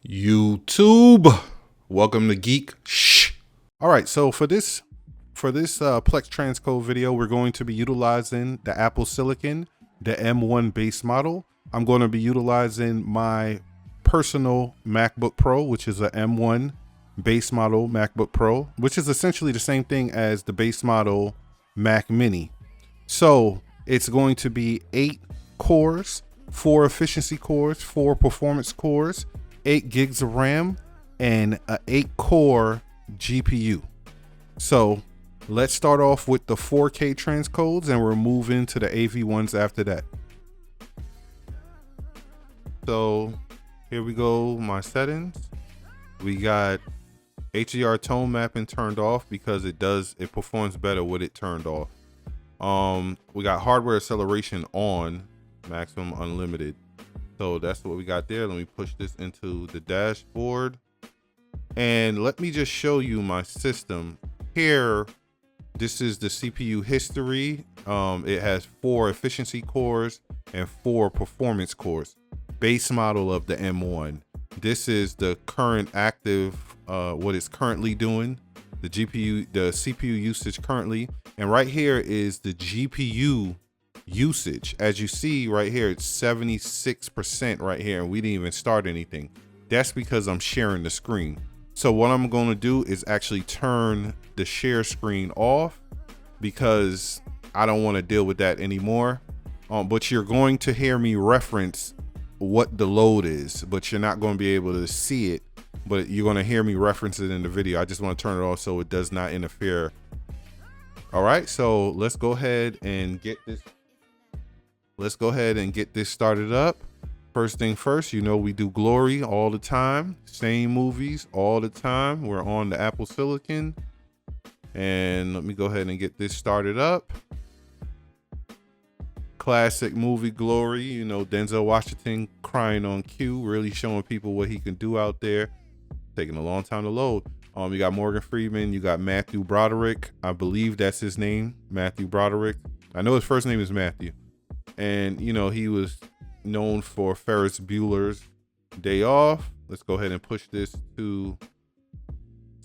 YouTube, welcome to Geek Shh. All right, so for this Plex Transcode video, we're going to be utilizing the AppleSilicon, the M1 base model. I'm going to be utilizing my personal MacBook Pro, which is a M1 base model MacBook Pro, which is essentially the same thing as the base model Mac Mini. So it's going to be 8 cores, 4 efficiency cores, 4 performance cores, 8 gigs of RAM, and an 8-core GPU. So let's start off with the 4K transcodes, and we'll move into the AV ones after that. So here we go, my settings. We got HDR tone mapping turned off because it performs better with it turned off. We got hardware acceleration on, maximum unlimited. So that's what we got there. Let me push this into the dashboard. And let me just show you my system. Here, this is the CPU history. It has 4 efficiency cores and 4 performance cores. Base model of the M1. This is the current active, what it's currently doing. The CPU usage currently. And right here is the GPU usage. As you see right here, it's 76% right here, and we didn't even start anything. That's because I'm sharing the screen. So what I'm going to do is actually turn the share screen off because I don't want to deal with that anymore. But you're going to hear me reference what the load is, but you're not going to be able to see it, but you're going to hear me reference it in the video. I just want to turn it off so it does not interfere. All right, so let's go ahead and get this started up. First thing first, you know we do Glory all the time, same movies all the time. We're on the AppleSilicon, and let me go ahead and get this started up. Classic movie Glory, you know, Denzel Washington crying on cue, really showing people what he can do out there. Taking a long time to load. You got Morgan Freeman, you got Matthew Broderick. I believe that's his name, Matthew Broderick. I know his first name is Matthew. And, you know, he was known for Ferris Bueller's Day Off. Let's go ahead and push this to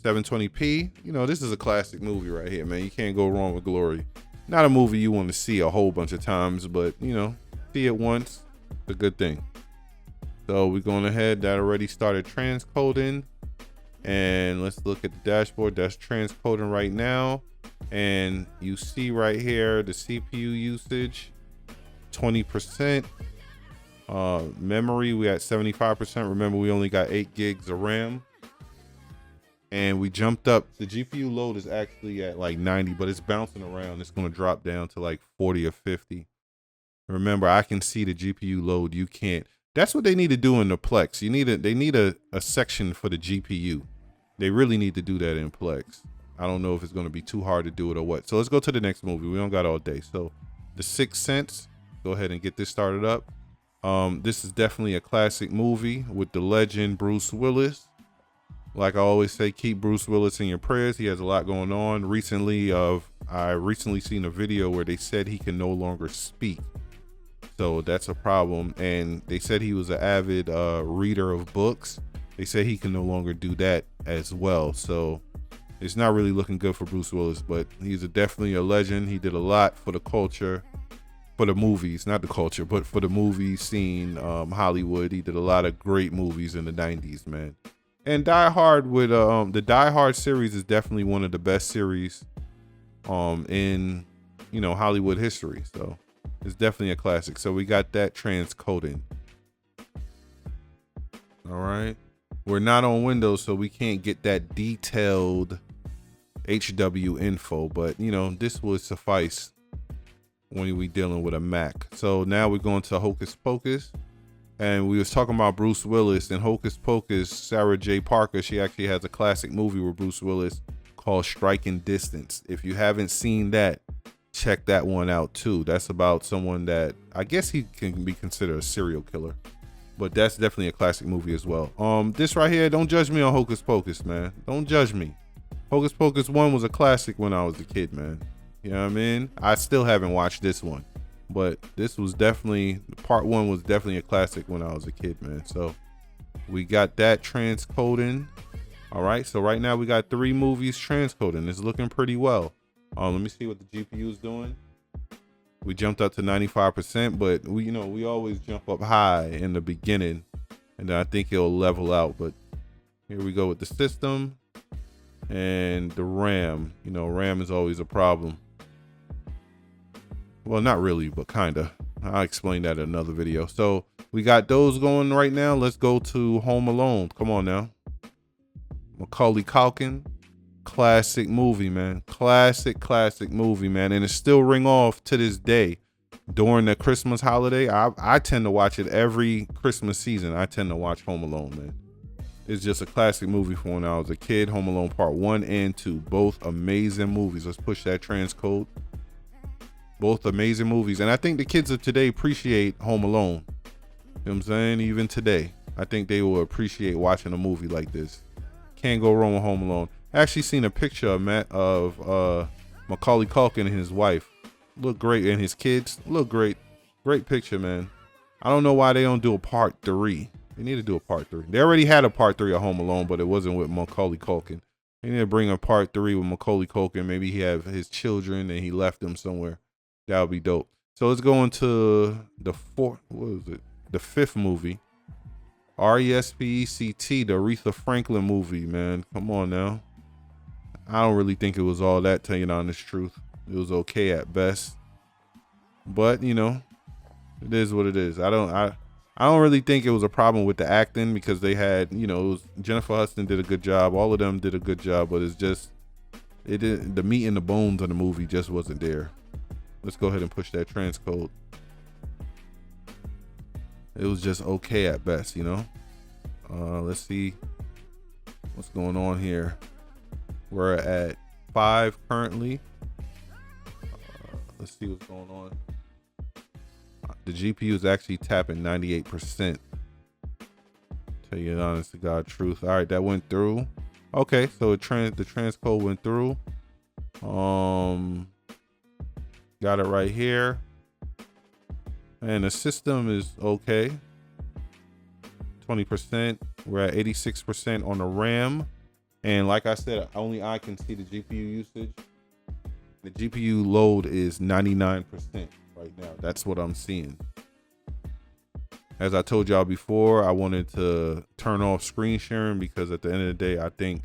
720p. You know, this is a classic movie right here, man. You can't go wrong with Glory. Not a movie you want to see a whole bunch of times, but, you know, see it once, it's a good thing. So we're going ahead. That already started transcoding. And let's look at the dashboard. That's transcoding right now. And you see right here the CPU usage. 20%. Memory, we at 75%. Remember, we only got 8 gigs of RAM, and we jumped up. The GPU load is actually at like 90, but it's bouncing around. It's going to drop down to like 40 or 50. Remember, I can see the GPU load. You can't. That's what they need to do in the Plex. They need a section for the GPU. They really need to do that in Plex. I don't know if it's going to be too hard to do it or what. So let's go to the next movie. We don't got all day. So The Sixth Sense. Go ahead and get this started up. This is definitely a classic movie with the legend Bruce Willis. Like I always say, keep Bruce Willis in your prayers. He has a lot going on. I recently seen a video where they said he can no longer speak. So that's a problem. And they said he was an avid reader of books. They said he can no longer do that as well. So it's not really looking good for Bruce Willis, but he's definitely a legend. He did a lot for the culture. For the movies, not the culture, but for the movie scene, Hollywood. He did a lot of great movies in the 90s, man. And Die Hard with the Die Hard series is definitely one of the best series in, you know, Hollywood history. So it's definitely a classic. So we got that transcoding. All right. We're not on Windows, so we can't get that detailed HW info, but you know, this would suffice when we dealing with a Mac. So now we're going to Hocus Pocus, and we was talking about Bruce Willis and Hocus Pocus. Sarah J. Parker, she actually has a classic movie with Bruce Willis called Striking Distance. If you haven't seen that, check that one out too. That's about someone that I guess he can be considered a serial killer, but that's definitely a classic movie as well. This right here, don't judge me on Hocus Pocus, man. Don't judge me. Hocus Pocus 1 was a classic when I was a kid, man. You know what I mean? I still haven't watched this one, but this was definitely, part 1 was definitely a classic when I was a kid, man. So We got that transcoding. All right, so right now we got 3 movies transcoding. It's looking pretty well. Let me see what the GPU is doing. We jumped up to 95%, but we always jump up high in the beginning, and then I think it'll level out. But here we go with the system and the RAM. RAM is always a problem. Well, not really, but kinda. I'll explain that in another video. So we got those going right now. Let's go to Home Alone. Come on now. Macaulay Culkin, classic movie, man. Classic movie, man. And it still ring off to this day. During the Christmas holiday, I tend to watch it every Christmas season. I tend to watch Home Alone, man. It's just a classic movie from when I was a kid. Home Alone Part 1 and 2, both amazing movies. Let's push that transcode. Both amazing movies. And I think the kids of today appreciate Home Alone. You know what I'm saying? Even today, I think they will appreciate watching a movie like this. Can't go wrong with Home Alone. I actually seen a picture of Macaulay Culkin and his wife. Look great, and his kids look great. Great picture, man. I don't know why they don't do a part 3. They need to do a part 3. They already had a part 3 of Home Alone, but it wasn't with Macaulay Culkin. They need to bring a part 3 with Macaulay Culkin. Maybe he have his children and he left them somewhere. That would be dope. So let's go into the 5th movie. RESPECT, the Aretha Franklin movie, man. Come on now. I don't really think it was all that, tell you the honest truth. It was okay at best. But, it is what it is. I don't really think it was a problem with the acting, because they had, Jennifer Hudson did a good job. All of them did a good job, but the meat and the bones of the movie just wasn't there. Let's go ahead and push that transcode. It was just okay at best, Let's see what's going on here. We're at 5 currently. Let's see what's going on. The GPU is actually tapping 98%. Tell you the honest to God truth. All right, that went through. Okay, so the transcode went through. Got it right here. And the system is okay. 20%. We're at 86% on the RAM. And like I said, only I can see the GPU usage. The GPU load is 99% right now. That's what I'm seeing. As I told y'all before, I wanted to turn off screen sharing, because at the end of the day, I think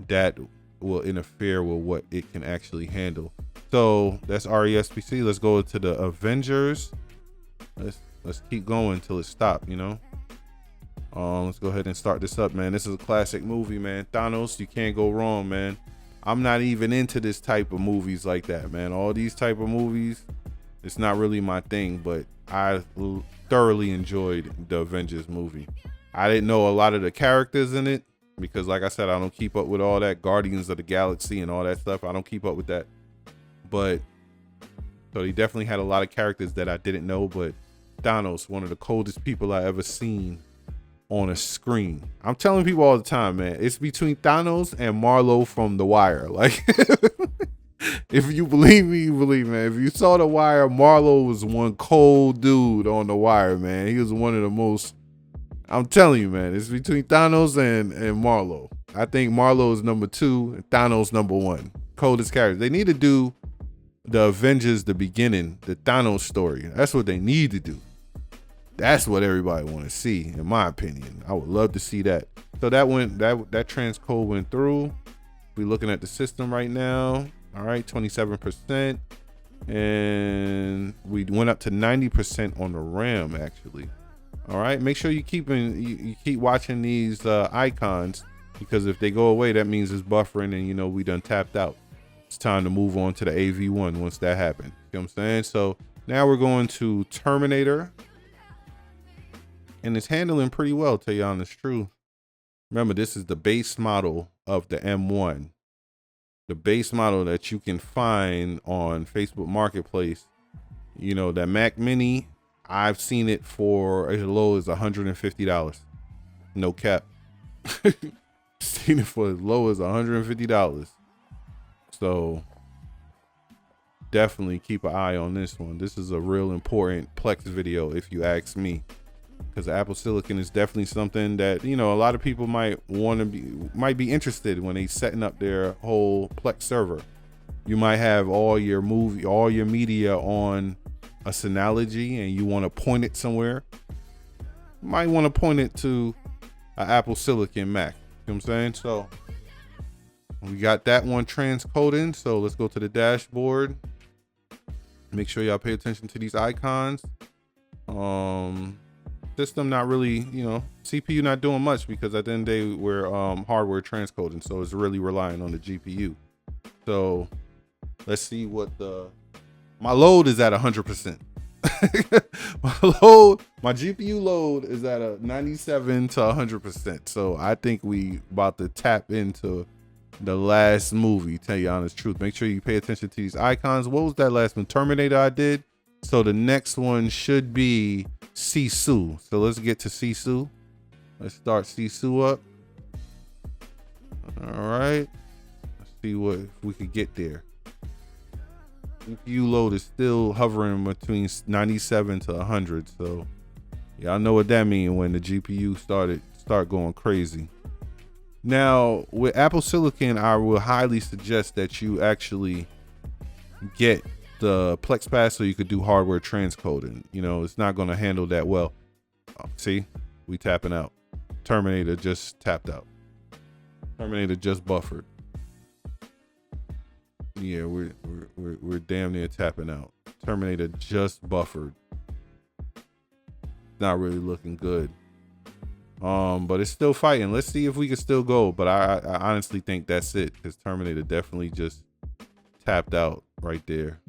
that will interfere with what it can actually handle. So that's RESPC. Let's go to the Avengers. Let's keep going till it stops, Let's go ahead and start this up, man. This is a classic movie, man. Thanos, you can't go wrong, man. I'm not even into this type of movies like that, man. All these type of movies, it's not really my thing, but I thoroughly enjoyed the Avengers movie. I didn't know a lot of the characters in it, because like I said, I don't keep up with all that Guardians of the Galaxy and all that stuff. I don't keep up with that. But so he definitely had a lot of characters that I didn't know, but Thanos, one of the coldest people I ever seen on a screen. I'm telling people all the time, man, it's between Thanos and Marlowe from The Wire. Like, if you believe me, you believe, man. If you saw The Wire, Marlowe was one cold dude on The Wire, man. He was one of the most, I'm telling you, man, it's between Thanos and Marlowe. I think Marlowe is number 2 and Thanos number 1. Coldest characters. They need to do the Avengers, the beginning, the Thanos story. That's what they need to do. That's what everybody want to see, in my opinion. I would love to see that. So that transcode went through. We're looking at the system right now. All right, 27%. And we went up to 90% on the RAM, actually. All right, make sure you keep watching these icons, because if they go away, that means it's buffering and we done tapped out. It's time to move on to the AV1 once that happens. You know what I'm saying? So now we're going to Terminator. And it's handling pretty well, to tell you the honest truth. Remember, this is the base model of the M1. The base model that you can find on Facebook Marketplace. That Mac Mini, I've seen it for as low as $150. No cap. Seen it for as low as $150. So definitely keep an eye on this one. This is a real important Plex video, if you ask me. because AppleSilicon is definitely something that, you know, a lot of people might be interested when they setting up their whole Plex server. You might have all your media on a Synology, and you want to point it somewhere. You might want to point it to an AppleSilicon Mac. You know what I'm saying? So we got that one transcoding. So let's go to the dashboard. Make sure y'all pay attention to these icons. System not really, you know, CPU not doing much, because at the end of the day we're hardware transcoding, so it's really relying on the GPU. So let's see what my load is at 100%. my GPU load is at a 97 to 100%. So I think we about to tap into the last movie. Tell you the honest truth. Make sure you pay attention to these icons. What was that last one? Terminator I did. So the next one should be Sisu. So let's get to Sisu. Let's start Sisu up. All right. Let's see if we could get there. GPU load is still hovering between 97 to 100. So y'all know what that means when the GPU start going crazy. Now with AppleSilicon, I will highly suggest that you actually get the Plex Pass so you could do hardware transcoding. You know, it's not going to handle that well. See, we tapping out. Terminator just tapped out. Terminator just buffered. Yeah, we're damn near tapping out. Terminator just buffered. Not really looking good. But it's still fighting. Let's see if we can still go. But I honestly think that's it, because Terminator definitely just tapped out right there.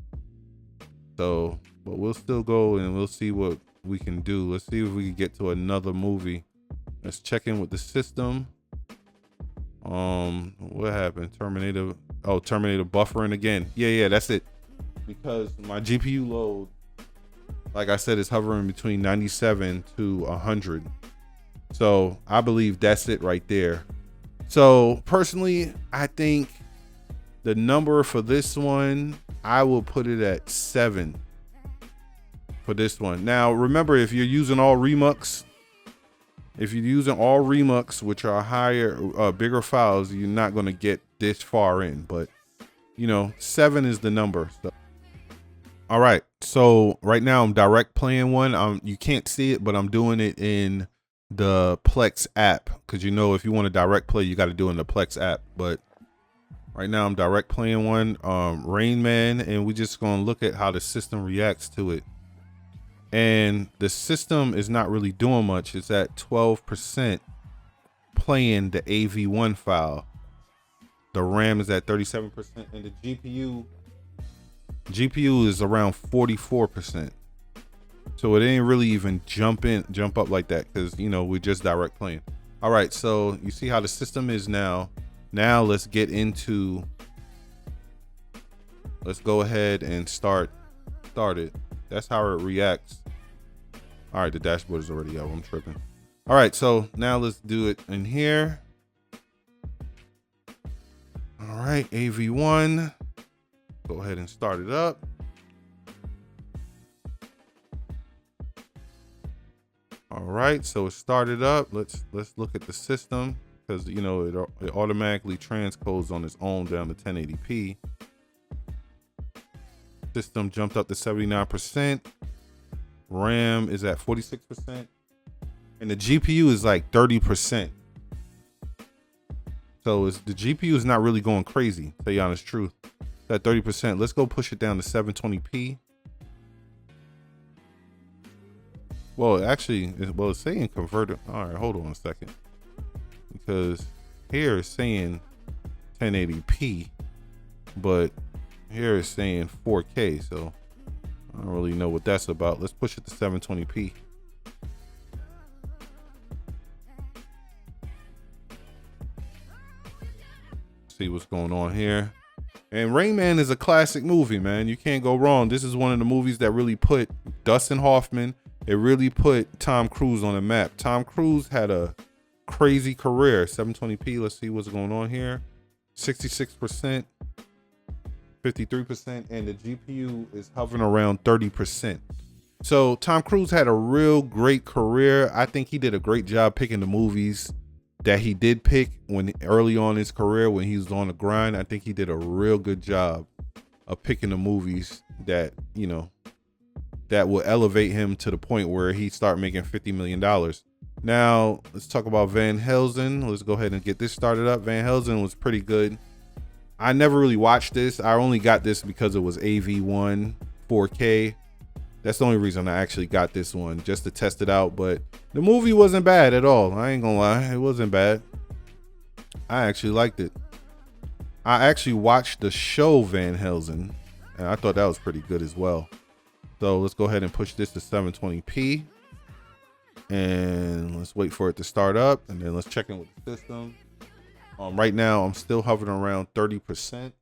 So, but we'll still go and we'll see what we can do. Let's see if we can get to another movie. Let's check in with the system. What happened? Terminator. Oh, Terminator buffering again. Yeah, that's it. Because my GPU load, like I said, is hovering between 97 to 100. So I believe that's it right there. So personally, I think the number for this one, I will put it at 7 for this one. Now, remember, if you're using all Remux, which are higher, bigger files, you're not going to get this far in. But, you know, 7 is the number. So. All right. So right now I'm direct playing one. You can't see it, but I'm doing it in the Plex app, because, you know, if you want to direct play, you got to do it in the Plex app. But right now I'm direct playing one, Rain Man, and we're just going to look at how the system reacts to it. And the system is not really doing much. It's at 12% playing the AV1 file. The RAM is at 37%, and the GPU is around 44%. So it ain't really even jump up like that, because, you know, we're just direct playing. All right, so you see how the system is now. Now let's get into, let's go ahead and start it. That's how it reacts. All right, the dashboard is already up. I'm tripping. All right, so now let's do it in here. All right, AV1. Go ahead and start it up. All right, so it started up. Let's look at the system, because, you know, it automatically transcodes on its own down to 1080p. System jumped up to 79%. RAM is at 46%, and the GPU is like 30%. So the GPU is not really going crazy, to tell you the honest truth. It's at 30%. Let's go push it down to 720p. Well, actually, it's saying converted. All right, hold on a second, because here it's saying 1080p, but here it's saying 4K. So I don't really know what that's about. Let's push it to 720p. See what's going on here. And Rain Man is a classic movie, man. You can't go wrong. This is one of the movies that really put Dustin Hoffman, it really put Tom Cruise on the map. Tom Cruise had a crazy career. 720p. Let's see what's going on here. 66%, 53%, and the GPU is hovering around 30%. So Tom Cruise had a real great career. I think he did a great job picking the movies that he did pick when early on in his career, when he was on the grind. I think he did a real good job of picking the movies that, you know, that will elevate him to the point where he start making $50 million. Now, let's talk about Van Helsing. Let's go ahead and get this started up. Van Helsing was pretty good. I never really watched this. I only got this because it was AV1 4K. That's the only reason I actually got this one, just to test it out. But the movie wasn't bad at all. I ain't gonna lie. It wasn't bad. I actually liked it. I actually watched the show Van Helsing, and I thought that was pretty good as well. So let's go ahead and push this to 720p. And let's wait for it to start up. And then let's check in with the system. Right now, I'm still hovering around 30%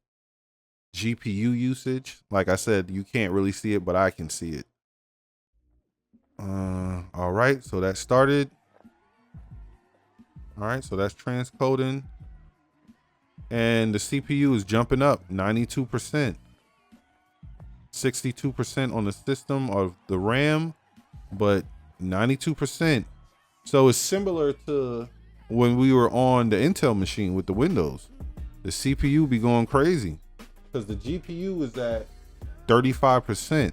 GPU usage. Like I said, you can't really see it, but I can see it. All right, so that started. All right, so that's transcoding. And the CPU is jumping up 92%. 62% on the system of the RAM, but 92%. So it's similar to when we were on the Intel machine with the Windows. The CPU be going crazy because the GPU is at 35%.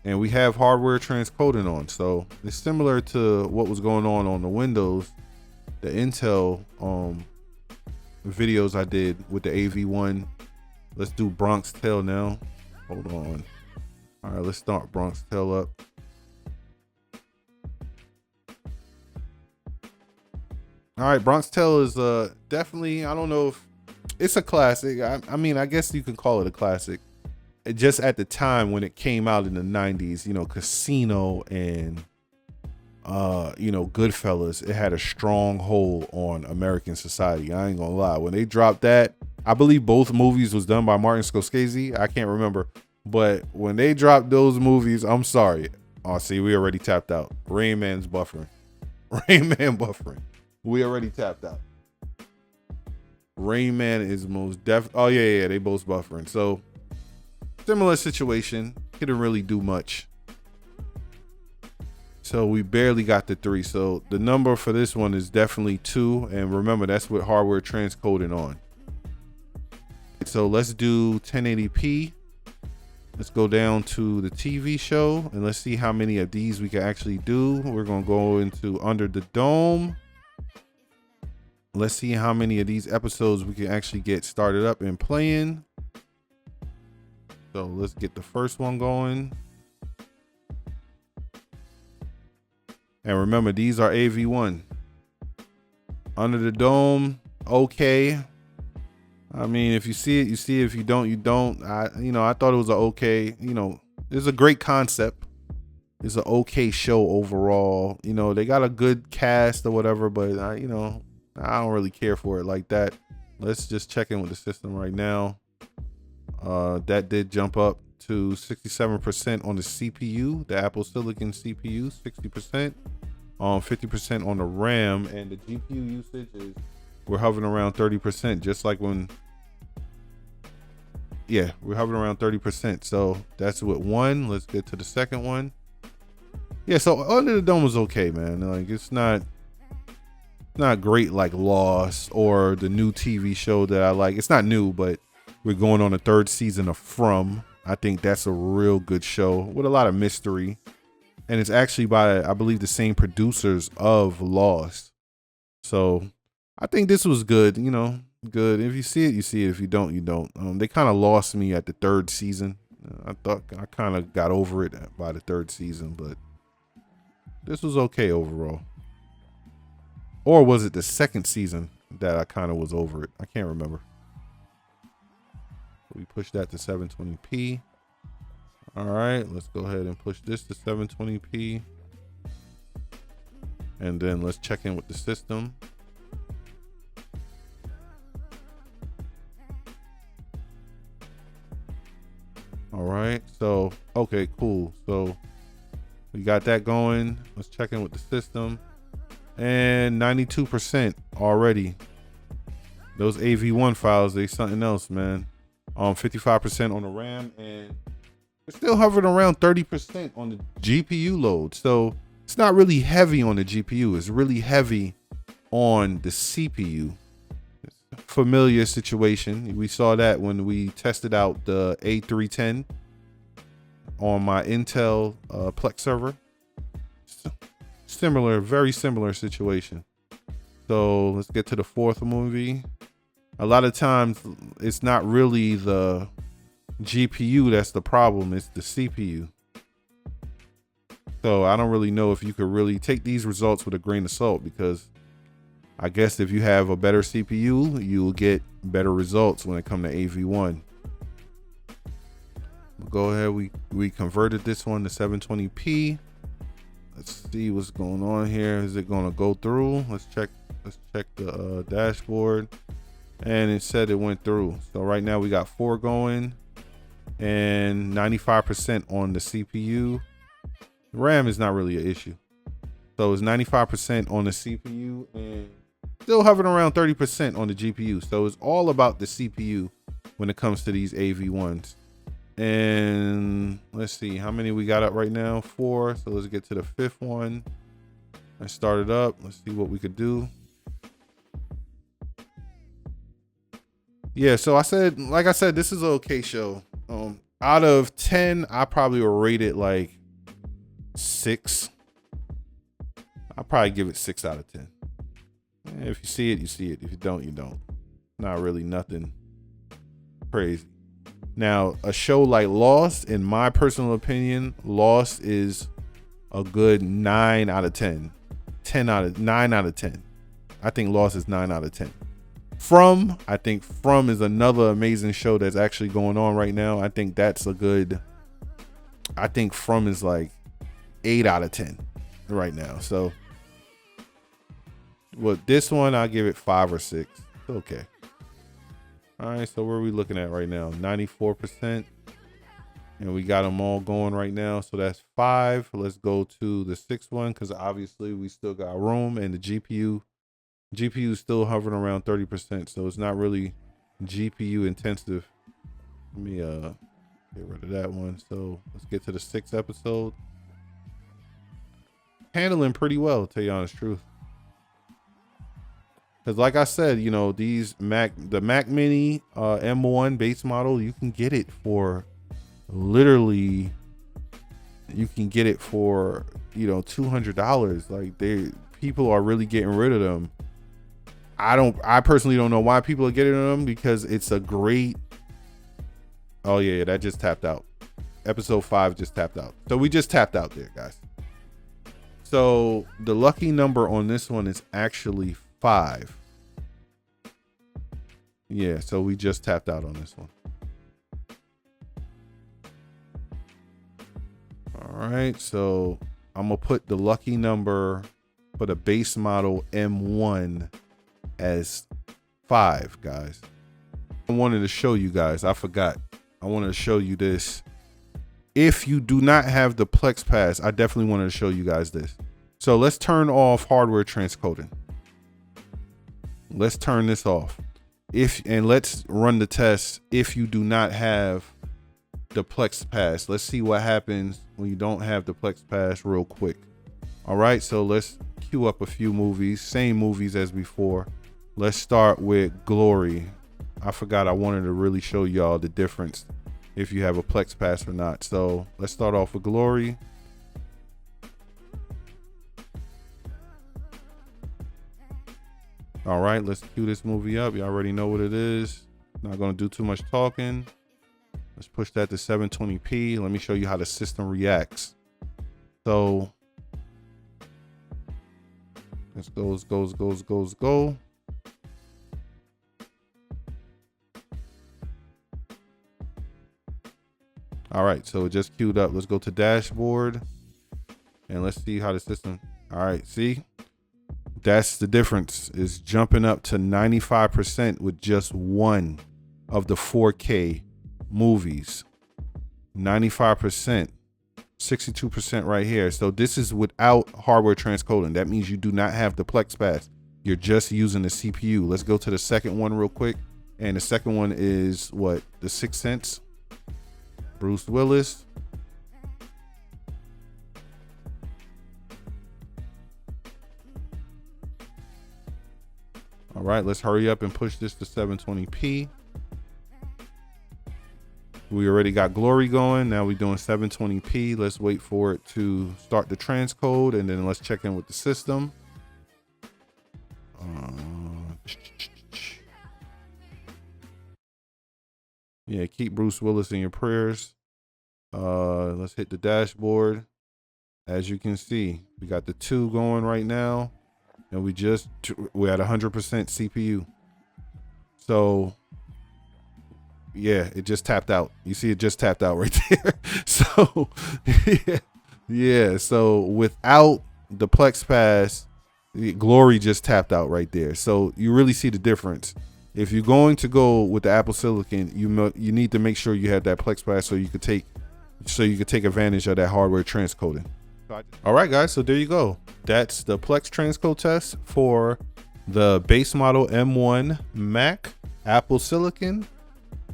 And we have hardware transcoding on. So it's similar to what was going on the Windows, the Intel videos I did with the AV1. Let's do Bronx Tale now. Hold on. All right, let's start Bronx Tale up. All right, Bronx Tale is definitely, I don't know if it's a classic. I mean, I guess you can call it a classic. Just at the time when it came out in the 90s, you know, Casino and you know, Goodfellas, it had a strong hold on American society. I ain't gonna lie. When they dropped that, I believe both movies was done by Martin Scorsese. I can't remember. But when they dropped those movies, I'm sorry. Oh, see, we already tapped out. Rain Man's buffering. Rain Man buffering. We already tapped out. Rain Man is most oh yeah, they both buffering. So similar situation. Couldn't really do much. So we barely got the 3. So the number for this one is definitely 2. And remember, that's with hardware transcoding on. So let's do 1080p. Let's go down to the TV show and let's see how many of these we can actually do. We're going to go into Under the Dome. Let's see how many of these episodes we can actually get started up and playing. So let's get the first one going. And remember, these are AV1. Under the Dome, okay. I mean, if you see it, you see it. If you don't, you don't. I thought it was a okay, it's a great concept. It's an okay show overall. They got a good cast or whatever, but I don't really care for it like that. Let's just check in with the system right now. That did jump up to 67% on the CPU, the AppleSilicon CPU, 60%, 50% on the RAM, and the GPU usage is, we're hovering around 30%, just like when, yeah, we're hovering around 30%. So that's with one. Let's get to the second one. Yeah, so Under the Dome was okay, man. Like, it's not great like Lost or the new TV show that I like. It's not new, but we're going on the 3rd season of From. I think that's a real good show with a lot of mystery. And it's actually by, I believe, the same producers of Lost. So I think this was good, good. If you see it, you see it. If you don't, you don't. They kind of lost me at the 3rd season. I thought I kind of got over it by the 3rd season, but this was okay overall. Or was it the 2nd season that I kind of was over it? I can't remember. We push that to 720p. All right, let's go ahead and push this to 720p. And then let's check in with the system. All right, so, okay, cool. So we got that going. Let's check in with the system. And 92% already. Those AV1 files, they something else, man. 55% on the RAM and We're still hovering around 30% on the GPU load. So it's not really heavy on the GPU. It's really heavy on the CPU. It's a familiar situation. We saw that when we tested out the A310 on my Intel Plex server. Similar, very similar situation. So let's get to the fourth movie. A lot of times it's not really the GPU that's the problem, it's the CPU. So I don't really know if you could really take these results with a grain of salt, because I guess if you have a better CPU, you'll get better results when it comes to AV1. Go ahead, we converted this one to 720p. Let's see what's going on here. Is it going to go through? Let's check the dashboard, and it said it went through. So right now we got 4 going and 95% on the CPU. RAM is not really an issue. So it's 95% on the CPU and still hovering around 30% on the GPU. So it's all about the CPU when it comes to these AV1s. And let's see how many we got up right now. 4. So let's get to the 5th one. I started up. Let's see what we could do. Yeah, so like I said, this is an okay show. Out of 10, I probably will rate it like 6. I'll probably give it 6 out of 10. If you see it, you see it. If you don't, you don't. Not really nothing crazy. Now, a show like Lost, in my personal opinion, Lost is a good 9 out of 10. 9 out of 10. I think Lost is 9 out of 10. I think From is another amazing show that's actually going on right now. I think From is like 8 out of 10 right now. So, this one, I'll give it 5 or 6. Okay. All right, so where are we looking at right now? 94%. And we got them all going right now. So that's 5. Let's go to the 6th one, because obviously we still got room, and the GPU is still hovering around 30%. So it's not really GPU intensive. Let me get rid of that one. So let's get to the 6th episode. Handling pretty well, to tell you the honest truth. Because like I said, you know, the Mac Mini M1 base model, you can get it for literally, $200. Like, people are really getting rid of them. I personally don't know why people are getting them, because it's a great, oh yeah, that just tapped out. Episode 5 just tapped out. So we just tapped out there, guys. So the lucky number on this one is actually 5. Yeah, so we just tapped out on this one. All right, so I'm gonna put the lucky number for the base model M1 as 5, guys. I wanted to show you guys, I forgot. I wanted to show you this. If you do not have the Plex Pass, I definitely wanted to show you guys this. So let's turn off hardware transcoding. Let's turn this off. And let's run the test if you do not have the Plex Pass. Let's see what happens when you don't have the Plex Pass real quick. All right, so let's queue up a few movies, same movies as before. Let's start with Glory. I forgot I wanted to really show y'all the difference if you have a Plex Pass or not. So let's start off with Glory. All right, let's cue this movie up. You already know what it is. Not gonna do too much talking. Let's push that to 720p. Let me show you how the system reacts. So let's go. All right, so it just queued up. Let's go to dashboard and let's see how the system. All right, see? That's the difference, is jumping up to 95% with just one of the 4K movies. 95%, 62% right here. So this is without hardware transcoding. That means you do not have the Plex Pass. You're just using the CPU. Let's go to the second one real quick. And the second one is what? The 6th Sense. Bruce Willis. All right, let's hurry up and push this to 720p. We already got Glory going. Now we're doing 720p. Let's wait for it to start the transcode, and then let's check in with the system. Yeah, keep Bruce Willis in your prayers. Let's hit the dashboard. As you can see, we got the 2 going right now, and we're at 100% CPU. So yeah, it just tapped out. You see it just tapped out right there. So yeah, so without the Plex Pass, the Glory just tapped out right there. So you really see the difference. If you're going to go with the AppleSilicon, you need to make sure you have that Plex Pass so you could take advantage of that hardware transcoding. All right, guys, so there you go. That's the Plex Transcode test for the base model M1 Mac AppleSilicon.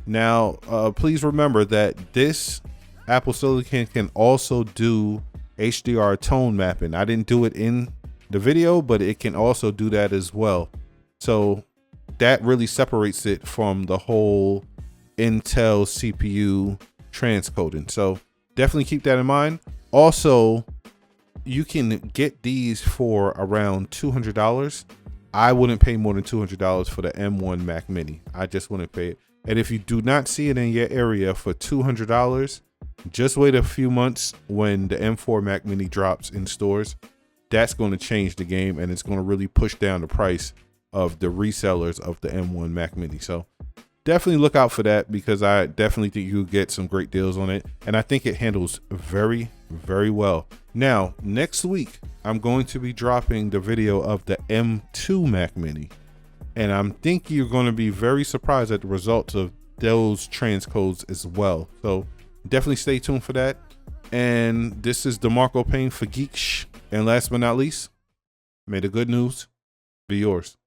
Now, please remember that this AppleSilicon can also do HDR tone mapping. I didn't do it in the video, but it can also do that as well. So that really separates it from the whole Intel CPU transcoding. So definitely keep that in mind. Also, you can get these for around $200. I wouldn't pay more than $200 for the M1 Mac Mini. I just wouldn't pay it. And if you do not see it in your area for $200, just wait a few months when the M4 Mac Mini drops in stores. That's going to change the game, and it's going to really push down the price of the resellers of the M1 Mac Mini. So definitely look out for that, because I definitely think you'll get some great deals on it. And I think it handles very, very well. Now, next week, I'm going to be dropping the video of the M2 Mac Mini. And I'm thinking you're going to be very surprised at the results of those transcodes as well. So definitely stay tuned for that. And this is DeMarco Payne for Geeksh. And last but not least, may the good news be yours.